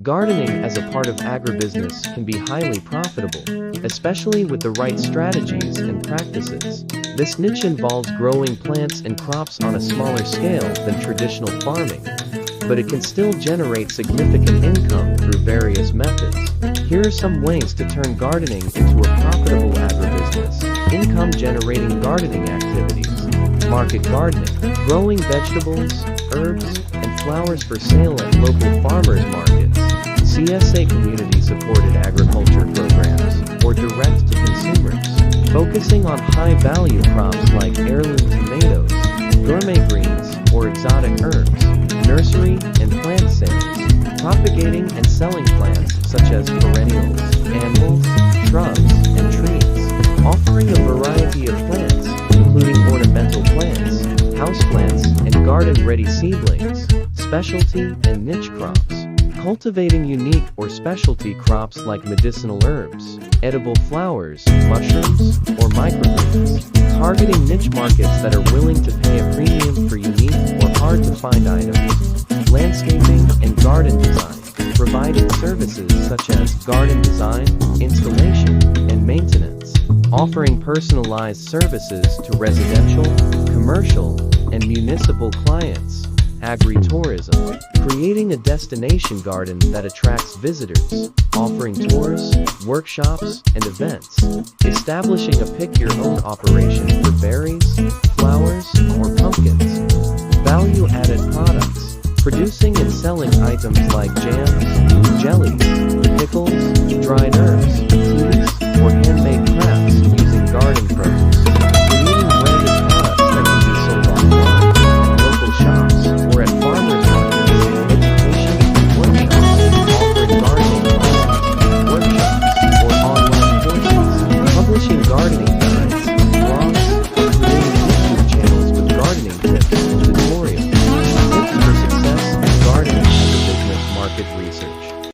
Gardening as a part of agribusiness can be highly profitable, especially with the right strategies and practices. This niche involves growing plants and crops on a smaller scale than traditional farming, but it can still generate significant income through various methods. Here are some ways to turn gardening into a profitable agribusiness. Income-generating gardening activities. Market gardening. Growing vegetables, herbs, and flowers for sale at local farmers markets. CSA community-supported agriculture programs, or direct to consumers. Focusing on high-value crops like heirloom tomatoes, gourmet greens, or exotic herbs. Nursery and plant sales. Propagating and selling plants such as perennials, annuals, shrubs, and trees. Offering a variety of plants, including ornamental plants, houseplants, and garden-ready seedlings, specialty and niche crops. Cultivating unique or specialty crops like medicinal herbs, edible flowers, mushrooms, or microgreens. Targeting niche markets that are willing to pay a premium for unique or hard-to-find items. Landscaping and garden design. Providing services such as garden design, installation, and maintenance. Offering personalized services to residential, commercial, and municipal clients. Agri-tourism. Creating a destination garden that attracts visitors, offering tours, workshops, and events. Establishing a pick-your-own operation for berries, flowers, or pumpkins. Value-added products. Producing and selling items like jams, jellies,